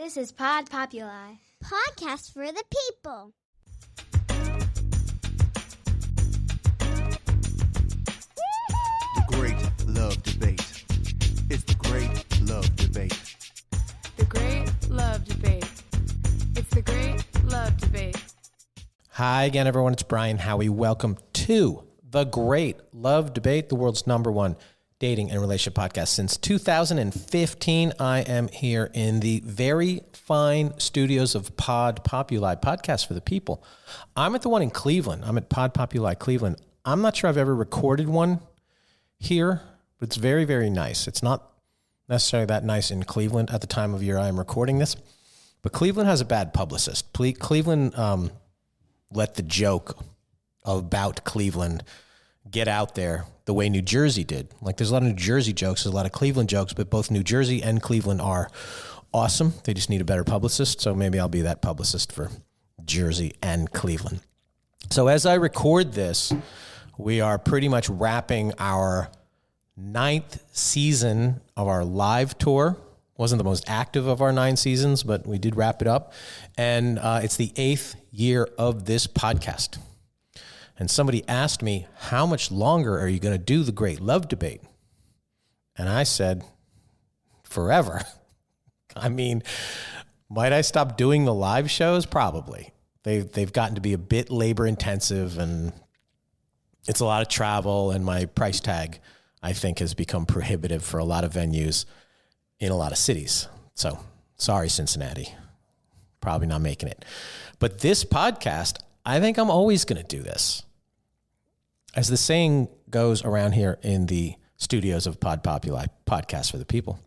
This is Pod Populi. Podcast for the people. The Great Love Debate. It's the Great Love Debate. The Great Love Debate. It's the Great Love Debate. Hi again, everyone. It's Brian Howie. Welcome to The Great Love Debate, the world's #1 dating and relationship podcast. Since 2015, I am here in the very fine studios of Pod Populi, Podcast for the People. I'm at the one in Cleveland. I'm at Pod Populi, Cleveland. I'm not sure I've ever recorded one here, but it's very, very nice. It's not necessarily that nice in Cleveland at the time of year I am recording this, but Cleveland has a bad publicist. Cleveland let the joke about Cleveland get out there the way New Jersey did. Like, there's a lot of New Jersey jokes, there's a lot of Cleveland jokes, but both New Jersey and Cleveland are awesome. They just need a better publicist, so maybe I'll be that publicist for Jersey and Cleveland. So as I record this, we are pretty much wrapping our 9th season of our live tour. Wasn't the most active of our 9 seasons, but we did wrap it up. And it's the 8th year of this podcast. And somebody asked me, how much longer are you going to do the Great Love Debate? And I said, forever. I mean, might I stop doing the live shows? Probably. They've gotten to be a bit labor intensive, and it's a lot of travel, and my price tag, I think, has become prohibitive for a lot of venues in a lot of cities. So sorry, Cincinnati. Probably not making it. But this podcast, I think I'm always going to do this. As the saying goes around here in the studios of Pod Populi, Podcast for the People,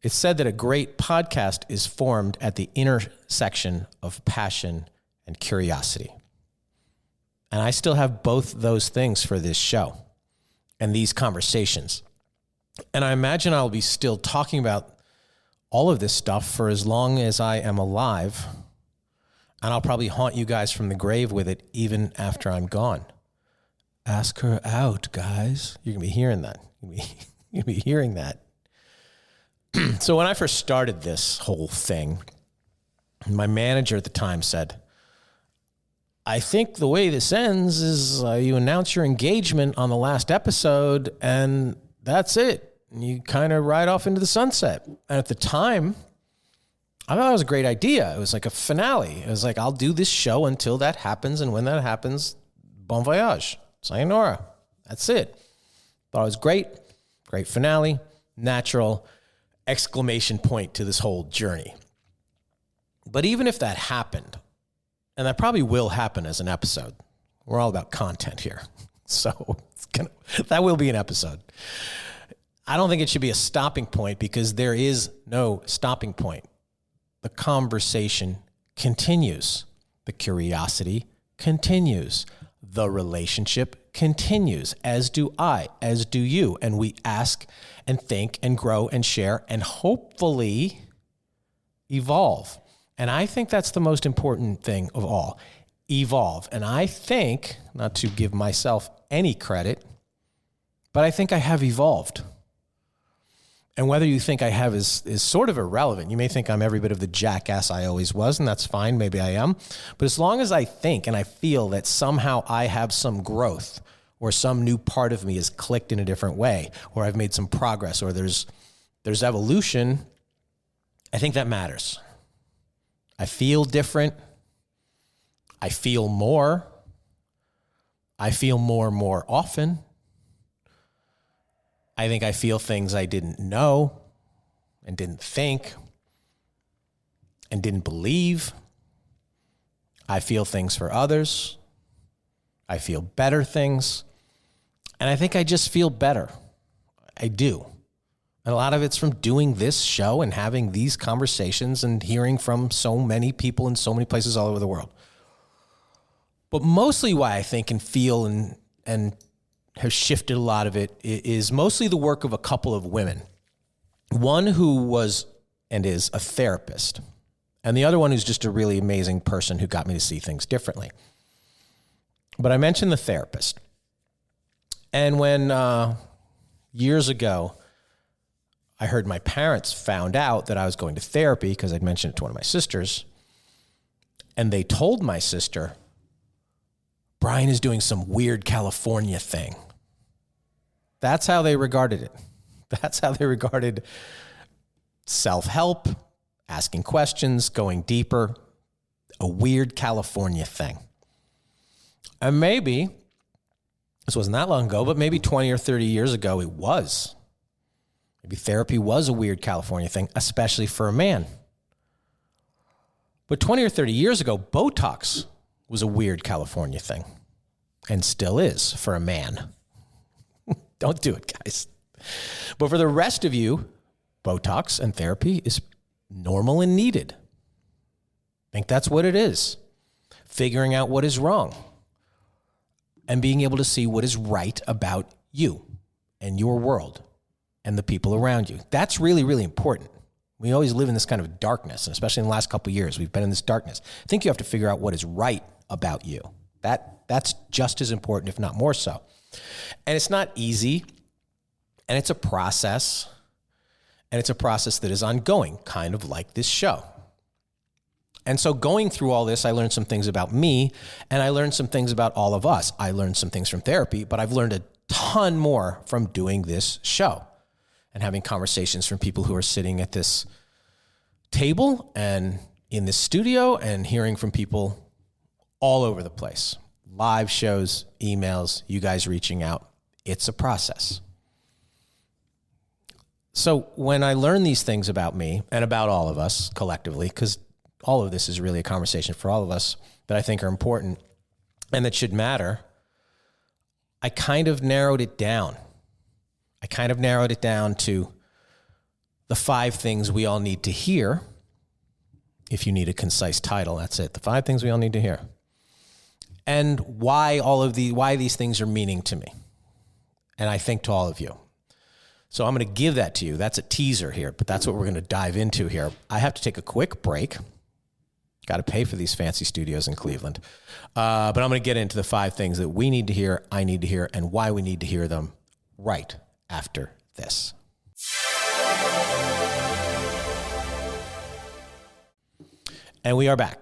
it's said that a great podcast is formed at the intersection of passion and curiosity. And I still have both those things for this show and these conversations. And I imagine I'll be still talking about all of this stuff for as long as I am alive. And I'll probably haunt you guys from the grave with it even after I'm gone. Ask her out, guys. You're going to be hearing that. You're going to be hearing that. So when I first started this whole thing, my manager at the time said, I think the way this ends is you announce your engagement on the last episode, and that's it. And you kind of ride off into the sunset. And at the time, I thought it was a great idea. It was like a finale. It was like, I'll do this show until that happens, and when that happens, bon voyage. Sayonara. That's it. Thought it was great. Great finale. Natural exclamation point to this whole journey. But even if that happened, and that probably will happen as an episode, we're all about content here. So that will be an episode. I don't think it should be a stopping point, because there is no stopping point. The conversation continues. The curiosity continues. The relationship continues, as do I, as do you. And we ask and think and grow and share and hopefully evolve. And I think that's the most important thing of all. Evolve. And I think, not to give myself any credit, but I think I have evolved. And whether you think I have is sort of irrelevant. You may think I'm every bit of the jackass I always was, and that's fine. Maybe I am. But as long as I think and I feel that somehow I have some growth, or some new part of me is clicked in a different way, or I've made some progress, or there's evolution, I think that matters. I feel different. I feel more. I feel more often. I think I feel things I didn't know and didn't think and didn't believe. I feel things for others. I feel better things. And I think I just feel better. I do. And a lot of it's from doing this show and having these conversations and hearing from so many people in so many places all over the world. But mostly why I think and feel and have shifted a lot of it is mostly the work of a couple of women. One who was and is a therapist, and the other one who's just a really amazing person who got me to see things differently. But I mentioned the therapist. And when years ago, I heard my parents found out that I was going to therapy because I'd mentioned it to one of my sisters. And they told my sister, Brian is doing some weird California thing. That's how they regarded it. That's how they regarded self-help, asking questions, going deeper, a weird California thing. And maybe, this wasn't that long ago, but maybe 20 or 30 years ago it was. Maybe therapy was a weird California thing, especially for a man. But 20 or 30 years ago, Botox was a weird California thing, and still is for a man. Don't do it, guys. But for the rest of you, Botox and therapy is normal and needed. I think that's what it is. Figuring out what is wrong and being able to see what is right about you and your world and the people around you. That's really, really important. We always live in this kind of darkness, and especially in the last couple of years, we've been in this darkness. I think you have to figure out what is right about you. That's just as important, if not more so. And it's not easy, and it's a process, and it's a process that is ongoing, kind of like this show. And so going through all this, I learned some things about me, and I learned some things about all of us. I learned some things from therapy, but I've learned a ton more from doing this show and having conversations from people who are sitting at this table and in this studio and hearing from people all over the place. Live shows, emails, you guys reaching out. It's a process. So when I learn these things about me and about all of us collectively, because all of this is really a conversation for all of us that I think are important and that should matter, I kind of narrowed it down. I kind of narrowed it down to the 5 things we all need to hear. If you need a concise title, that's it. The 5 things we all need to hear. And why these things are meaning to me. And I think to all of you. So I'm going to give that to you. That's a teaser here, but that's what we're going to dive into here. I have to take a quick break. Got to pay for these fancy studios in Cleveland. But I'm going to get into the 5 things that we need to hear, I need to hear, and why we need to hear them right after this. And we are back.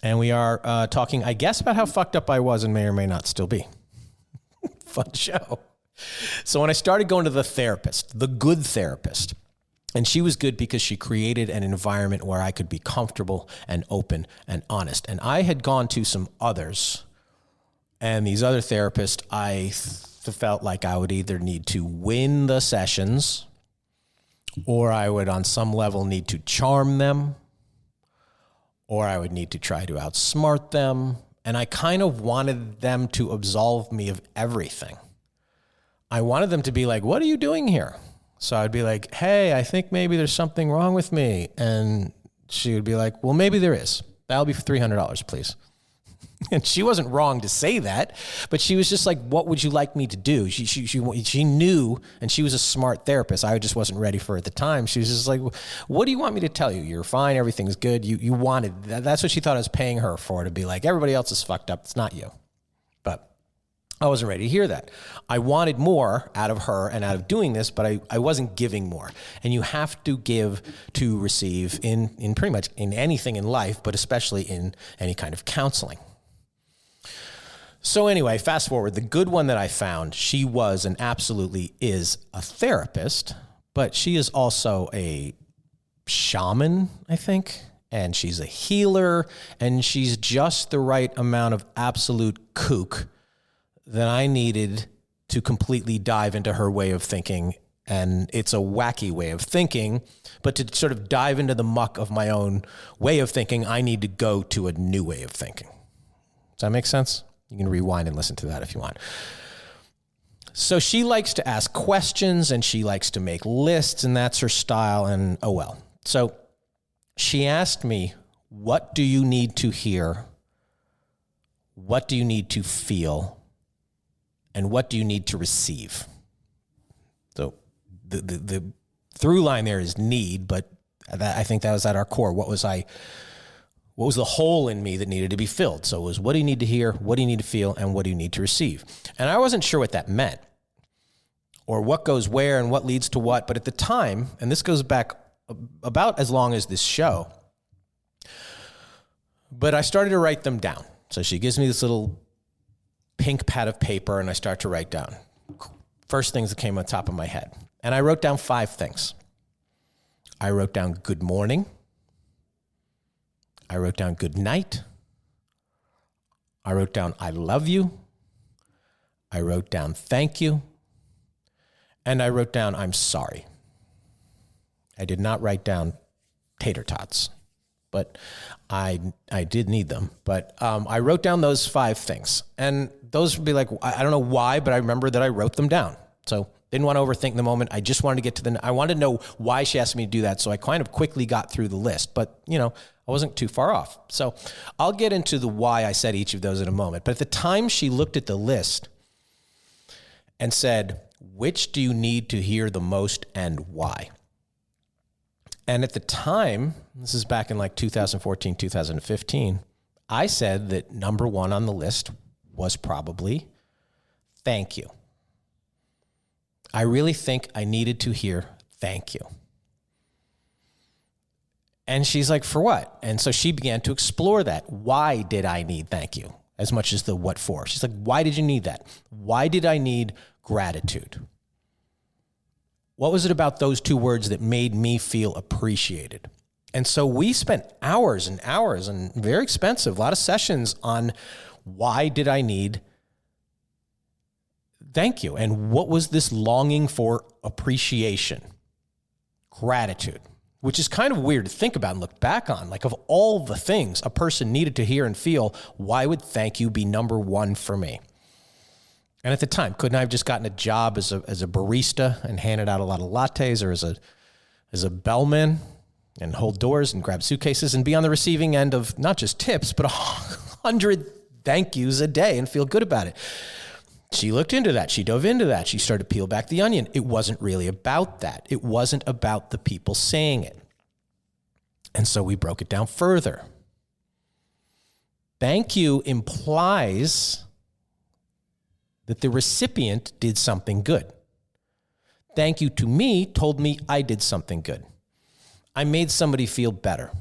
And we are talking, I guess, about how fucked up I was and may or may not still be. Fun show. So when I started going to the therapist, the good therapist, and she was good because she created an environment where I could be comfortable and open and honest. And I had gone to some others, and these other therapists, I felt like I would either need to win the sessions or I would on some level need to charm them or I would need to try to outsmart them. And I kind of wanted them to absolve me of everything. I wanted them to be like, what are you doing here? So I'd be like, hey, I think maybe there's something wrong with me. And she would be like, well, maybe there is. That'll be for $300, please. And she wasn't wrong to say that, but she was just like, what would you like me to do? She knew, and she was a smart therapist. I just wasn't ready for it at the time. She was just like, what do you want me to tell you? You're fine. Everything's good. You wanted that. That's what she thought I was paying her for, to be like, everybody else is fucked up. It's not you. But I wasn't ready to hear that. I wanted more out of her and out of doing this, but I wasn't giving more. And you have to give to receive in pretty much in anything in life, but especially in any kind of counseling. So anyway, fast forward, the good one that I found, she was and absolutely is a therapist, but she is also a shaman, I think, and she's a healer, and she's just the right amount of absolute kook that I needed to completely dive into her way of thinking. And it's a wacky way of thinking, but to sort of dive into the muck of my own way of thinking, I need to go to a new way of thinking. Does that make sense? You can rewind and listen to that if you want. So she likes to ask questions and she likes to make lists, and that's her style, and oh well. So she asked me, what do you need to hear? What do you need to feel? And what do you need to receive? So the through line there is need, but I think that was at our core. What was the hole in me that needed to be filled? So it was, what do you need to hear? What do you need to feel? And what do you need to receive? And I wasn't sure what that meant. or what goes where and what leads to what. But at the time, and this goes back about as long as this show, but I started to write them down. So she gives me this little pink pad of paper and I start to write down first things that came on top of my head. And I wrote down 5 things. I wrote down good morning. I wrote down good night. I wrote down I love you. I wrote down thank you. And I wrote down I'm sorry. I did not write down tater tots, but I did need them. But I wrote down those 5 things. And those would be like, I don't know why, but I remember that I wrote them down. So didn't want to overthink the moment. I just wanted to get to I wanted to know why she asked me to do that. So I kind of quickly got through the list, but I wasn't too far off. So I'll get into the why I said each of those in a moment. But at the time she looked at the list and said, which do you need to hear the most and why? And at the time, this is back in like 2014, 2015, I said that number 1 on the list was probably thank you. I really think I needed to hear thank you. And she's like, for what? And so she began to explore that. Why did I need thank you as much as the what for? She's like, why did you need that? Why did I need gratitude? What was it about those 2 words that made me feel appreciated? And so we spent hours and hours and very expensive, a lot of sessions on why did I need thank you? And what was this longing for appreciation? Gratitude, which is kind of weird to think about and look back on. Like, of all the things a person needed to hear and feel, why would thank you be number 1 for me? And at the time, couldn't I have just gotten a job as a barista and handed out a lot of lattes, or as a bellman and hold doors and grab suitcases and be on the receiving end of not just tips, but 100 thank yous a day and feel good about it? She looked into that. She dove into that. She started to peel back the onion. It wasn't really about that. It wasn't about the people saying it. And so we broke it down further. Thank you implies that the recipient did something good. Thank you to me told me I did something good. I made somebody feel better.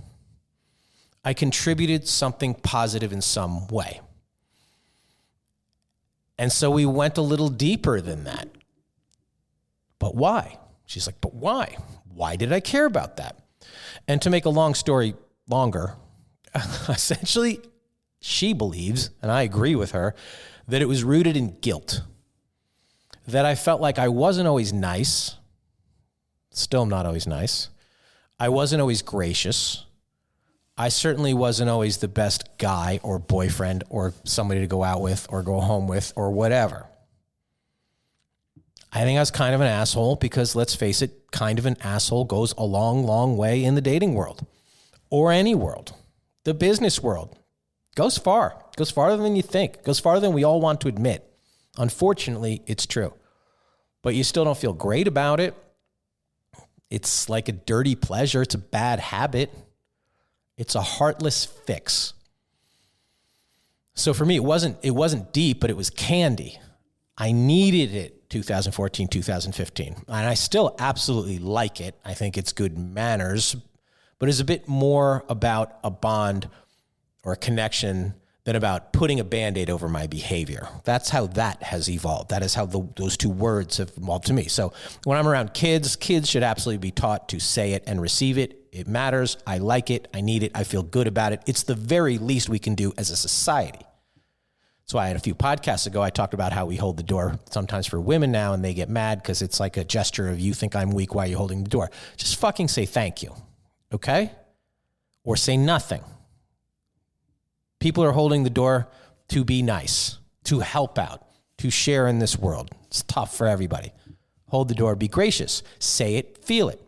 I contributed something positive in some way. And so we went a little deeper than that. But why? She's like, but why? Why did I care about that? And to make a long story longer, essentially, she believes, and I agree with her, that it was rooted in guilt. That I felt like I wasn't always nice. Still not always nice. I wasn't always gracious. I certainly wasn't always the best guy or boyfriend or somebody to go out with or go home with or whatever. I think I was kind of an asshole because, let's face it, kind of an asshole goes a long, long way in the dating world or any world. The business world goes far. Goes farther than you think. Goes farther than we all want to admit. Unfortunately, it's true. But you still don't feel great about it. It's like a dirty pleasure. It's a bad habit. It's a heartless fix. So for me, it wasn't deep, but it was candy. I needed it 2014, 2015. And I still absolutely like it. I think it's good manners, but it's a bit more about a bond or a connection than about putting a Band-Aid over my behavior. That's how that has evolved. That is how those 2 words have evolved to me. So when I'm around kids should absolutely be taught to say it and receive it. It matters. I like it. I need it. I feel good about it. It's the very least we can do as a society. So I had a few podcasts ago, I talked about how we hold the door sometimes for women now, and they get mad because it's like a gesture of, you think I'm weak, why are you holding the door? Just fucking say thank you, okay? Or say nothing. People are holding the door to be nice, to help out, to share in this world. It's tough for everybody. Hold the door, be gracious, say it, feel it.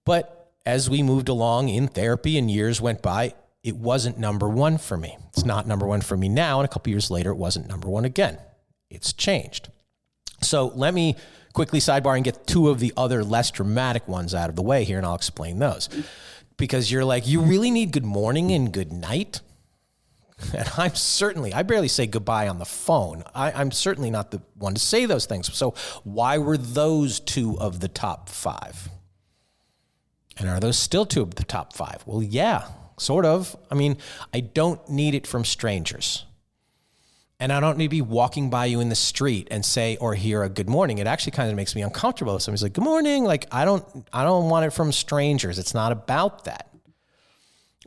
But as we moved along in therapy and years went by, it wasn't number 1 for me. It's not number 1 for me now. And a couple years later, it wasn't number 1 again. It's changed. So let me quickly sidebar and get 2 of the other less dramatic ones out of the way here, and I'll explain those. Because you're like, you really need good morning and good night? And I barely say goodbye on the phone. I'm certainly not the one to say those things. So why were those 2 of the top 5? And are those still 2 of the top 5? Well, yeah, sort of. I mean, I don't need it from strangers. And I don't need to be walking by you in the street and say or hear a good morning. It actually kind of makes me uncomfortable. If somebody's like, good morning. Like, I don't want it from strangers. It's not about that.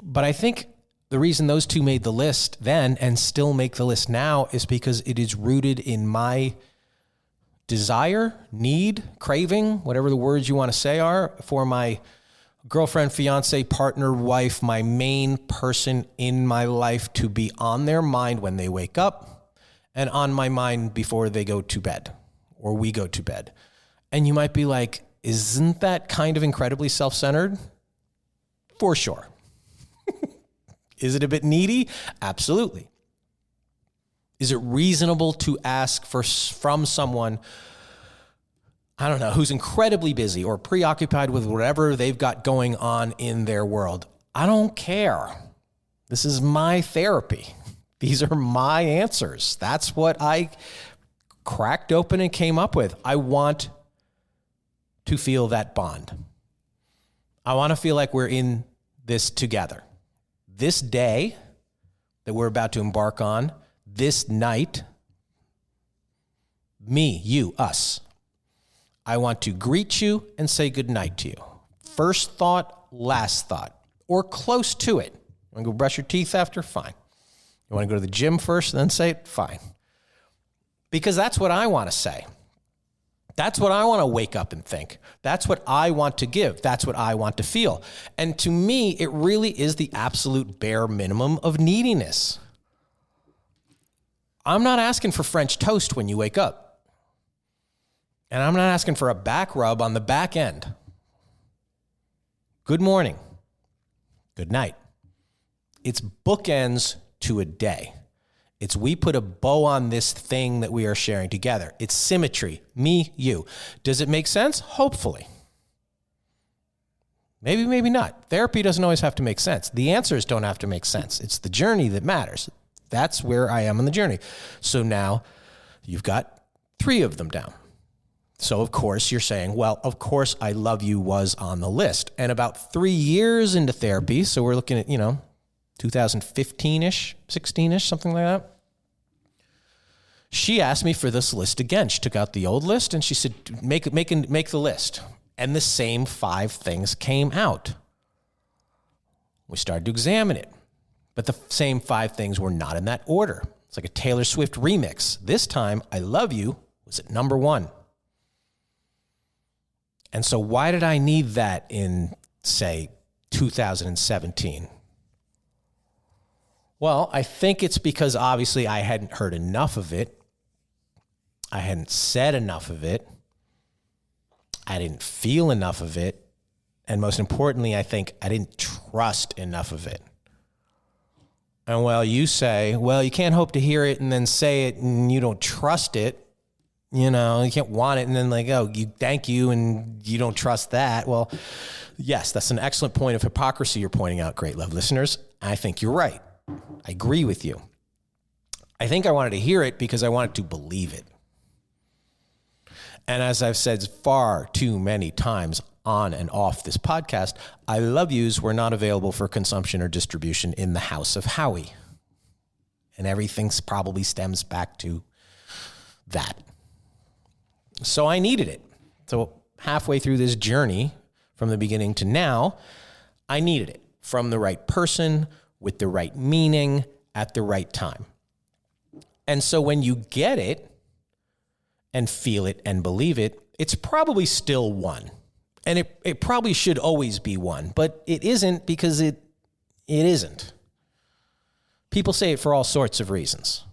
But I think the reason those 2 made the list then and still make the list now is because it is rooted in my desire, need, craving, whatever the words you want to say are, for my girlfriend, fiance, partner, wife, my main person in my life to be on their mind when they wake up and on my mind before they go to bed or we go to bed. And you might be like, isn't that kind of incredibly self-centered? For sure. Is it a bit needy? Absolutely. Is it reasonable to ask from someone, I don't know, who's incredibly busy or preoccupied with whatever they've got going on in their world? I don't care. This is my therapy. These are my answers. That's what I cracked open and came up with. I want to feel that bond. I want to feel like we're in this together. This day that we're about to embark on, this night, me, you, us, I want to greet you and say goodnight to you. First thought, last thought, or close to it. You want to go brush your teeth after? Fine. You want to go to the gym first and then say it? Fine. Because that's what I want to say. That's what I want to wake up and think. That's what I want to give. That's what I want to feel. And to me, it really is the absolute bare minimum of neediness. I'm not asking for French toast when you wake up. And I'm not asking for a back rub on the back end. Good morning. Good night. It's bookends to a day. It's we put a bow on this thing that we are sharing together. It's symmetry. Me, you. Does it make sense? Hopefully. Maybe, maybe not. Therapy doesn't always have to make sense. The answers don't have to make sense. It's the journey that matters. That's where I am on the journey. So now you've got 3 of them down. So of course you're saying, well, of course I love you was on the list. And about 3 years into therapy, so we're looking at, 2015-ish, 16-ish, something like that. She asked me for this list again. She took out the old list and she said, make the list. And the same 5 things came out. We started to examine it. But the same 5 things were not in that order. It's like a Taylor Swift remix. This time, I love you was at number 1. And so why did I need that in, say, 2017? Well, I think it's because obviously I hadn't heard enough of it. I hadn't said enough of it. I didn't feel enough of it. And most importantly, I think I didn't trust enough of it. And well, you say, well, you can't hope to hear it and then say it and you don't trust it. You can't want it and then you thank you and you don't trust that. Well, yes, that's an excellent point of hypocrisy you're pointing out, great love listeners. I think you're right. I agree with you. I think I wanted to hear it because I wanted to believe it. And as I've said far too many times on and off this podcast, I love yous were not available for consumption or distribution in the house of Howie. And everything probably stems back to that. So I needed it. So halfway through this journey from the beginning to now, I needed it from the right person with the right meaning at the right time. And so when you get it and feel it and believe it, it's probably still 1. And it probably should always be 1, but it isn't because it isn't. People say it for all sorts of reasons.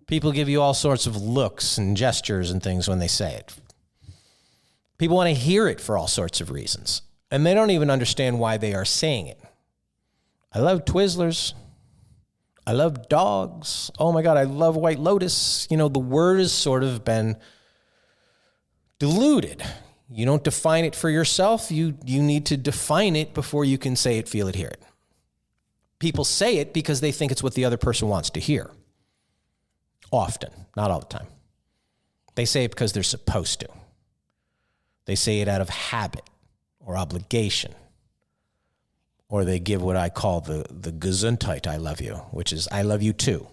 People give you all sorts of looks and gestures and things when they say it. People want to hear it for all sorts of reasons, and they don't even understand why they are saying it. I love Twizzlers. I love dogs. Oh my God, I love White Lotus. The word has sort of been diluted. You don't define it for yourself. You need to define it before you can say it, feel it, hear it. people say it because they think it's what the other person wants to hear. Often, not all the time. They say it because they're supposed to. They say it out of habit or obligation. Or they give what I call the Gesundheit, I love you, which is I love you too.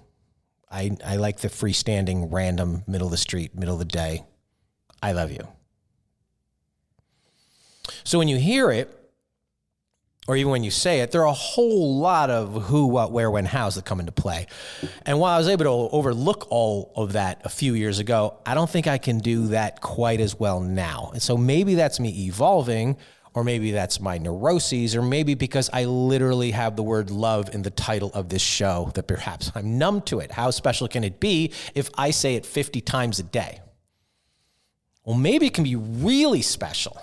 I like the freestanding, random, middle of the street, middle of the day, I love you. So when you hear it, or even when you say it, there are a whole lot of who, what, where, when, hows that come into play. And while I was able to overlook all of that a few years ago, I don't think I can do that quite as well now. And so maybe that's me evolving, or maybe that's my neuroses, or maybe because I literally have the word love in the title of this show that perhaps I'm numb to it. How special can it be if I say it 50 times a day? Well, maybe it can be really special.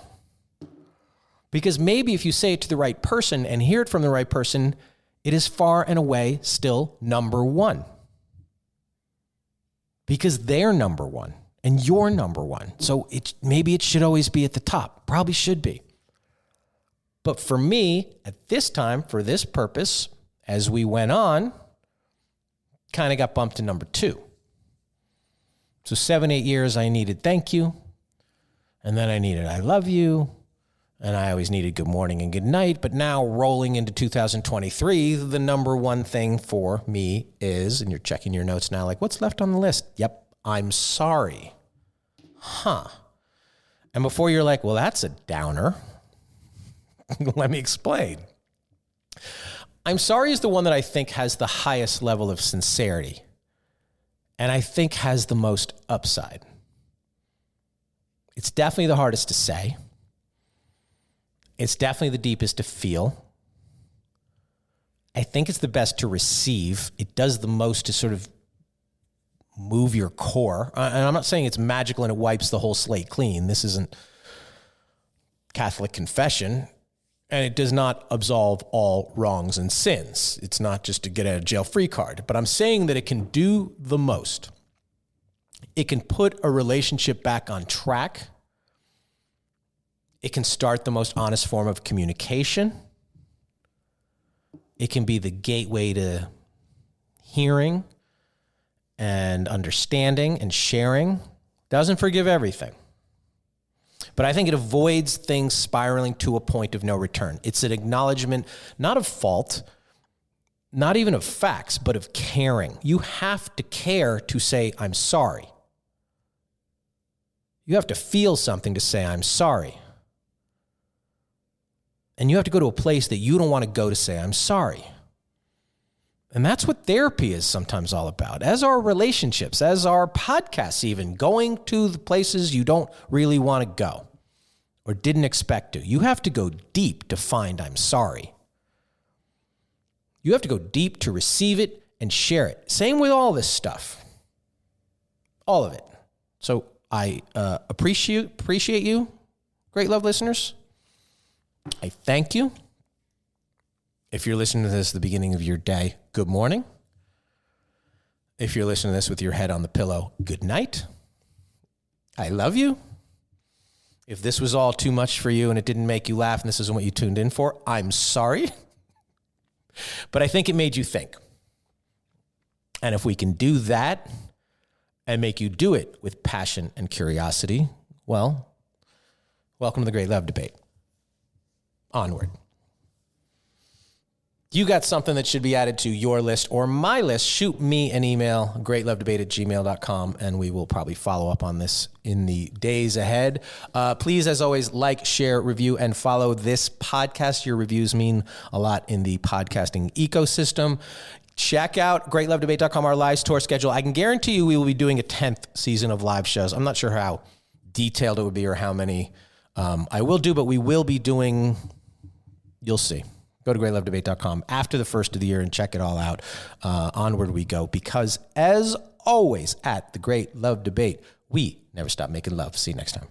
Because maybe if you say it to the right person and hear it from the right person, it is far and away still number one. Because they're number one and you're number one. So maybe it should always be at the top. Probably should be. But for me, at this time, for this purpose, as we went on, kind of got bumped to number two. So 7-8 years, I needed thank you. And then I needed I love you. And I always needed good morning and good night. But now rolling into 2023, the number one thing for me is, and you're checking your notes now, like, what's left on the list? Yep, I'm sorry. Huh. And before you're like, well, that's a downer. Let me explain. I'm sorry is the one that I think has the highest level of sincerity. And I think has the most upside. It's definitely the hardest to say. It's definitely the deepest to feel. I think it's the best to receive. It does the most to sort of move your core. And I'm not saying it's magical and it wipes the whole slate clean. This isn't Catholic confession. And it does not absolve all wrongs and sins. It's not just to get a jail free card. But I'm saying that it can do the most. It can put a relationship back on track. It can start the most honest form of communication. It can be the gateway to hearing and understanding and sharing. Doesn't forgive everything. But I think it avoids things spiraling to a point of no return. It's an acknowledgement, not of fault, not even of facts, but of caring. You have to care to say, I'm sorry. You have to feel something to say, I'm sorry. And you have to go to a place that you don't want to go to say, I'm sorry. And that's what therapy is sometimes all about, as are relationships, as are podcasts even, going to the places you don't really want to go or didn't expect to. You have to go deep to find I'm sorry. You have to go deep to receive it and share it. Same with all this stuff. All of it. So I appreciate you, great love listeners. I thank you. If you're listening to this at the beginning of your day, good morning. If you're listening to this with your head on the pillow, good night. I love you. If this was all too much for you and it didn't make you laugh and this isn't what you tuned in for, I'm sorry. But I think it made you think. And if we can do that and make you do it with passion and curiosity, well, welcome to the Great Love Debate. Onward. You got something that should be added to your list or my list, shoot me an email, greatlovedebate@gmail.com, and we will probably follow up on this in the days ahead. Please, as always, like, share, review, and follow this podcast. Your reviews mean a lot in the podcasting ecosystem. Check out greatlovedebate.com, our live tour schedule. I can guarantee you we will be doing a 10th season of live shows. I'm not sure how detailed it would be or how many I will do, but we will be doing... You'll see. Go to greatlovedebate.com after the first of the year and check it all out. Onward we go. Because as always at the Great Love Debate, we never stop making love. See you next time.